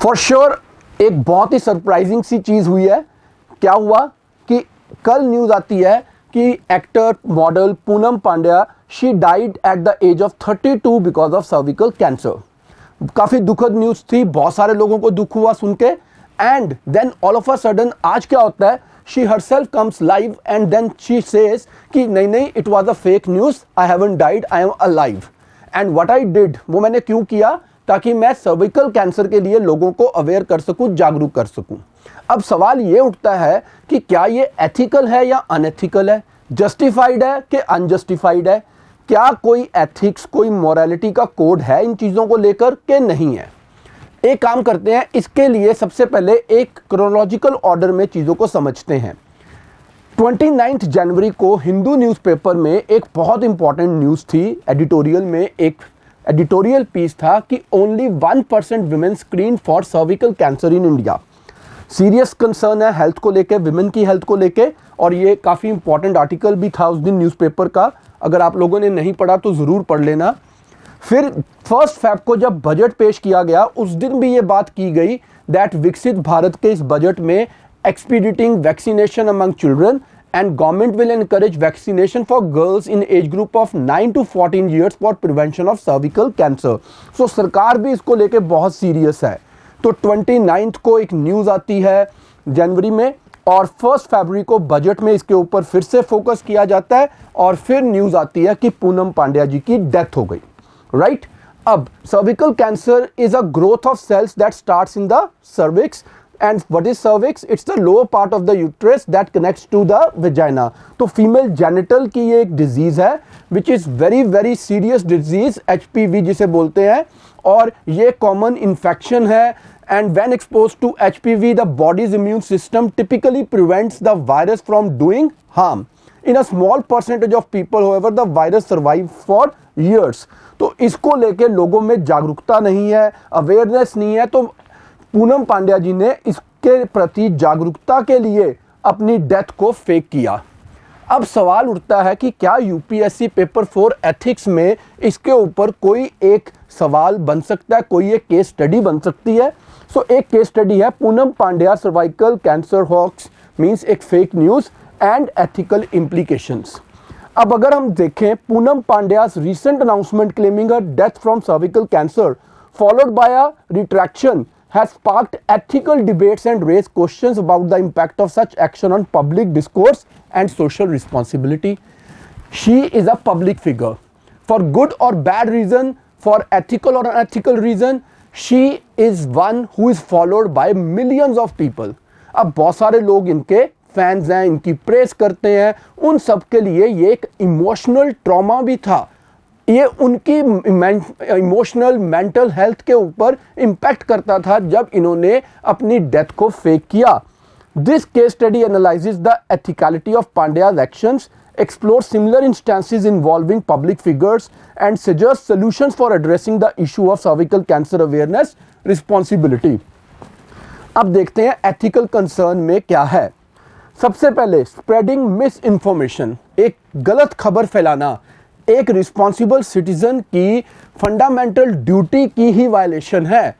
For sure एक बहुत ही surprising सी चीज़ हुई है। क्या हुआ कि कल न्यूज़ आती है कि actor model Poonam Pandey she died at the age of 32 because of cervical cancer. काफ़ी दुखद न्यूज़ थी, बहुत सारे लोगों को दुख हुआ सुन के। And then all of a sudden आज क्या होता है, she herself comes live and then she says कि नहीं, it was a fake news, I haven't died, I am alive. And what I did, वो मैंने क्यों किया, ताकि मैं सर्विकल कैंसर के लिए लोगों को अवेयर कर सकूं, जागरूक कर सकूं। अब सवाल ये उठता है कि क्या ये एथिकल है या अनएथिकल है, जस्टिफाइड है कि अनजस्टिफाइड है, क्या कोई एथिक्स, कोई मोरालिटी का कोड है इन चीज़ों को लेकर के नहीं है। एक काम करते हैं, इसके लिए सबसे पहले एक क्रोनोलॉजिकल ऑर्डर में चीज़ों को समझते हैं। 29 जनवरी को हिंदू न्यूज़पेपर में एक बहुत इंपॉर्टेंट न्यूज़ थी। एडिटोरियल में एक एडिटोरियल पीस था कि only 1% women screen for cervical cancer in India. Serious concern है हेल्थ को लेके, विमेन की हेल्थ को लेके, और ये काफ़ी इंपॉर्टेंट आर्टिकल भी था उस दिन न्यूज़पेपर का। अगर आप लोगों ने नहीं पढ़ा तो ज़रूर पढ़ लेना। फिर 1 फ़रवरी को जब बजट पेश किया गया, उस दिन भी ये बात की गई दैट विकसित भारत के इस बजट में expediting vaccination among children and government will encourage vaccination for girls in age group of 9 to 14 years for prevention of cervical cancer. So सरकार भी इसको लेके बहुत सीरियस है। तो 29 को एक न्यूज़ आती है जनवरी में, और 1 फरवरी को बजट में इसके ऊपर फिर से फोकस किया जाता है, और फिर न्यूज़ आती है कि पूनम पांड्या जी की डेथ हो गई। राइट, अब cervical cancer is a growth of cells that starts in the cervix. And what is cervix? It's the lower part of the uterus that connects to the vagina. तो female genital की ये एक disease है which is very very serious disease, HPV जिसे बोलते हैं, और ये कॉमन इन्फेक्शन है। And when exposed to HPV, the body's immune system typically prevents the virus from doing harm. In a small percentage of people, however, the virus survives for years. तो इसको लेके लोगों में जागरूकता नहीं है, अवेयरनेस नहीं है। तो पूनम पांड्या जी ने इसके प्रति जागरूकता के लिए अपनी डेथ को फेक किया। अब सवाल उठता है कि क्या UPSC पेपर 4 एथिक्स में इसके ऊपर कोई एक सवाल बन सकता है, कोई एक केस स्टडी बन सकती है। सो एक केस स्टडी है Poonam Pandya cervical cancer hoax means एक fake news and ethical implications. अब अगर हम देखें Poonam पांड्या's recent announcement claiming her death from cervical cancer followed by a retraction has sparked ethical debates and raised questions about the impact of such action on public discourse and social responsibility. She is a public figure. For good or bad reason, for ethical or unethical reason, she is one who is followed by millions of people. अब बहुत सारे लोग इनके fans हैं, इनकी press करते हैं। उन सब के लिए ये एक इमोशनल ट्रॉमा भी था। ये उनकी इमोशनल मेंटल हेल्थ के ऊपर इम्पैक्ट करता था जब इन्होंने अपनी डेथ को फेक किया। This case study analyses the ethicality of Pandya's actions, explore similar instances involving public figures and suggest solutions for addressing the issue of cervical cancer awareness responsibility. अब देखते हैं ethical concern में क्या है। सबसे पहले spreading misinformation, एक गलत खबर फैलाना एक रिस्पॉन्सिबल सिटीजन की फंडामेंटल ड्यूटी की ही वायलेशन है।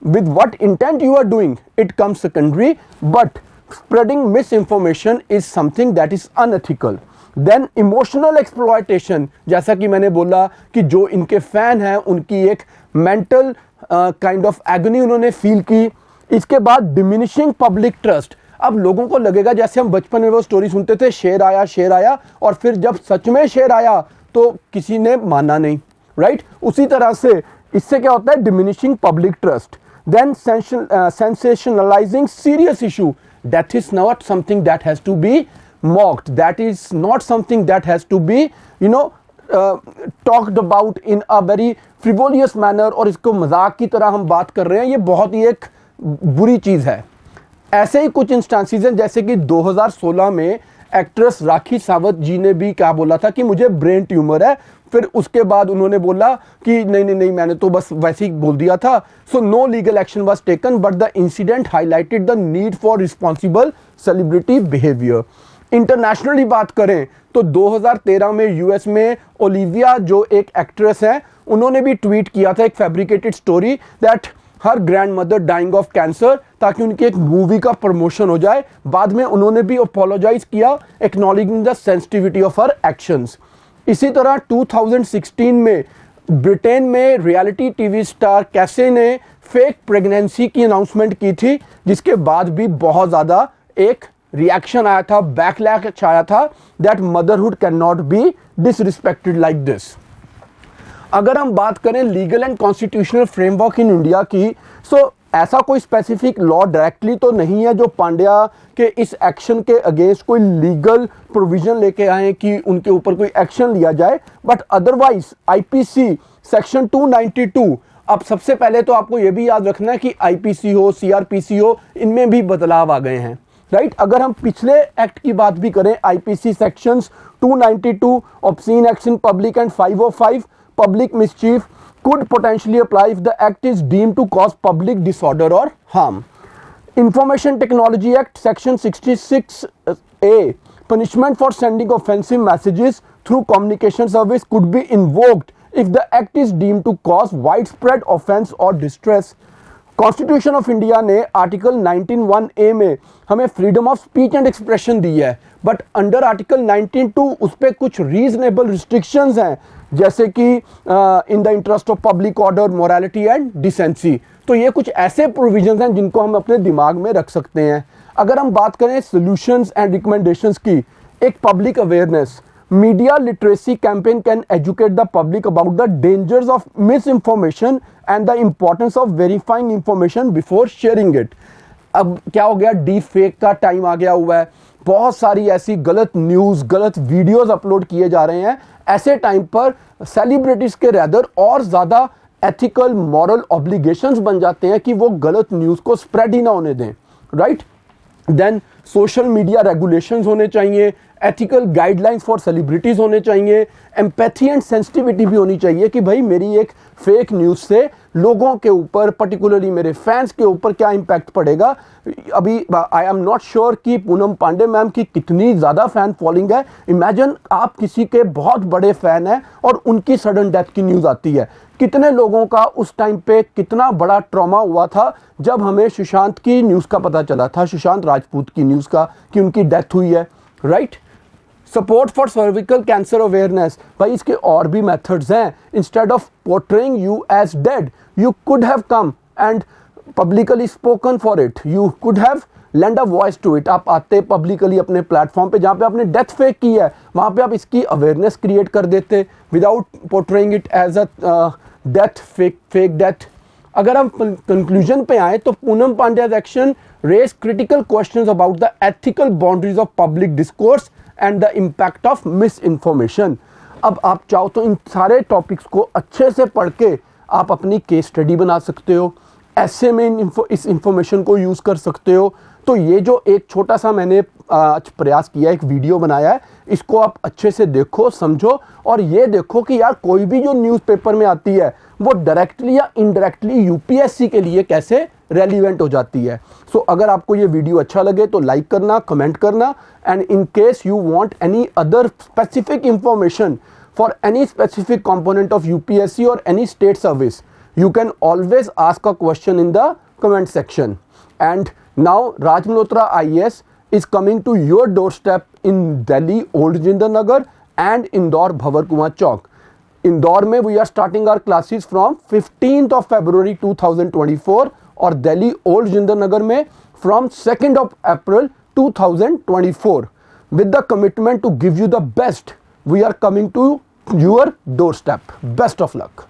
With what intent you are doing, it comes secondary, but spreading misinformation is something that is unethical. Then emotional exploitation, जैसा कि मैंने बोला कि जो इनके फैन हैं उनकी एक मेंटल काइंड ऑफ एगनी उन्होंने फील की। इसके बाद डिमिनिशिंग पब्लिक ट्रस्ट। अब लोगों को लगेगा जैसे हम बचपन में वो स्टोरी सुनते थे, शेर आया, और फिर जब सच में शेर आया तो किसी ने माना नहीं। राइट, उसी तरह से इससे क्या होता है, diminishing public trust. Then sensationalising serious issue, that is not something that has to be mocked, that is not something that has to be talked about in a very frivolous manner, और इसको मजाक की तरह हम बात कर रहे हैं, ये बहुत ही एक बुरी चीज़ है। ऐसे ही कुछ इंस्टांसेस हैं, जैसे कि 2016 में एक्ट्रेस राखी सावंत जी ने भी क्या बोला था कि मुझे ब्रेन ट्यूमर है। फिर उसके बाद उन्होंने बोला कि नहीं मैंने तो बस वैसे ही बोल दिया था। So no legal action was taken, but the incident highlighted the need for responsible celebrity behaviour. Internationally बात करें तो 2013 में यूएस में ओलिविया जो एक एक्ट्रेस है, उन्होंने भी ट्वीट किया था एक fabricated story that her grandmother dying of cancer, ताकि उनकी एक मूवी का प्रमोशन हो जाए। बाद में उन्होंने भी अपोलोजाइज किया, acknowledging the sensitivity of her actions. इसी तरह 2016 में ब्रिटेन में रियलिटी टीवी स्टार कैसे ने फेक प्रेगनेंसी की अनाउंसमेंट की थी, जिसके बाद भी बहुत ज़्यादा एक रिएक्शन आया था, बैकलैश आया था, that motherhood can not be disrespected like this. अगर हम बात करें legal and constitutional framework in India की, सो ऐसा कोई स्पेसिफिक लॉ डायरेक्टली तो नहीं है जो पांड्या के इस एक्शन के अगेंस्ट कोई लीगल प्रोविजन लेके आए कि उनके ऊपर कोई एक्शन लिया जाए, बट अदरवाइज आईपीसी सेक्शन 292, अब सबसे पहले तो आपको ये भी याद रखना है कि आईपीसी हो, सीआरपीसी हो, इनमें भी बदलाव आ गए हैं, राइट। अगर हम पिछले एक्ट की बात भी करें, IPC sections 292 obscene action public and 505 public mischief could potentially apply if the act is deemed to cause public disorder or harm. Information Technology Act section 66A, punishment for sending offensive messages through communication service could be invoked if the act is deemed to cause widespread offense or distress. Constitution of India ने article 19(1)(a) में हमें freedom of speech and expression दी है, but under article 19(2) उस पर कुछ reasonable restrictions हैं, जैसे कि in the interest of public order, morality and decency. तो ये कुछ ऐसे प्रोविजंस हैं जिनको हम अपने दिमाग में रख सकते हैं। अगर हम बात करें सॉल्यूशंस एंड रिकमेंडेशंस की, एक public awareness, media literacy campaign can educate the public about the dangers of miss information and the importance of verifying information before sharing it. अब क्या हो गया, डीप फेक का टाइम आ गया हुआ है, बहुत सारी ऐसी गलत न्यूज़, गलत वीडियोस अपलोड किए जा रहे हैं। ऐसे टाइम पर सेलिब्रिटीज़ के रैदर और ज़्यादा एथिकल मॉरल ऑब्लिगेशंस बन जाते हैं कि वो गलत न्यूज़ को स्प्रेड ही ना होने दें, right. Then social media regulations होने चाहिए, एथिकल गाइडलाइंस फॉर सेलिब्रिटीज़ होने चाहिए, एम्पैथी एंड सेंसिटिविटी भी होनी चाहिए कि भाई मेरी एक फेक न्यूज़ से लोगों के ऊपर, पर्टिकुलरली मेरे फैंस के ऊपर क्या इम्पैक्ट पड़ेगा। अभी आई एम नॉट श्योर कि पूनम पांडे मैम की कितनी ज़्यादा फ़ैन फॉलोइंग है। इमेजिन आप किसी के बहुत बड़े फ़ैन हैं और उनकी सडन डेथ की न्यूज़ आती है, कितने लोगों का उस टाइम पे कितना बड़ा ट्रॉमा हुआ था जब हमें सुशांत की न्यूज़ का पता चला था, सुशांत राजपूत की न्यूज़ का, कि उनकी डेथ हुई है, right. Support for cervical cancer awareness, भाई इसके और भी मेथड्स हैं। Instead of portraying you as dead, you could have come and publicly spoken for it, you could have lend a voice to it. आप आते publicly अपने platform पे जहाँ पे आपने डेथ फेक की है, वहाँ पे आप इसकी अवेयरनेस क्रिएट कर देते without portraying it as a death, fake death. अगर हम कंक्लूजन पे आए तो Poonam Pandya's action raises critical questions about the ethical boundaries of public discourse and the impact of misinformation. अब आप चाहो तो इन सारे टॉपिक्स को अच्छे से पढ़ के आप अपनी केस स्टडी बना सकते हो, ऐसे में इस इंफॉर्मेशन को यूज़ कर सकते हो। तो ये जो एक छोटा सा मैंने आज प्रयास किया, एक वीडियो बनाया है, इसको आप अच्छे से देखो, समझो, और ये देखो कि यार कोई भी जो न्यूज़पेपर में आती है वो डायरेक्टली या इनडायरेक्टली यूपीएससी के लिए कैसे रेलिवेंट हो जाती है। सो अगर आपको ये वीडियो अच्छा लगे तो लाइक करना, कमेंट करना, and in case you want any other specific information for any specific component of UPSC और any state service, you can always ask a question in the comment section. And now Raj Malhotra IAS is coming to your doorstep in Delhi Old Jinder Nagar and Indore Bhavar Kumar Chowk. Indore में we are starting our classes from 15th of February 2024 और Delhi Old Jinder Nagar में from 2nd of April 2024. With the commitment to give you the best, we are coming to your doorstep. Best of luck.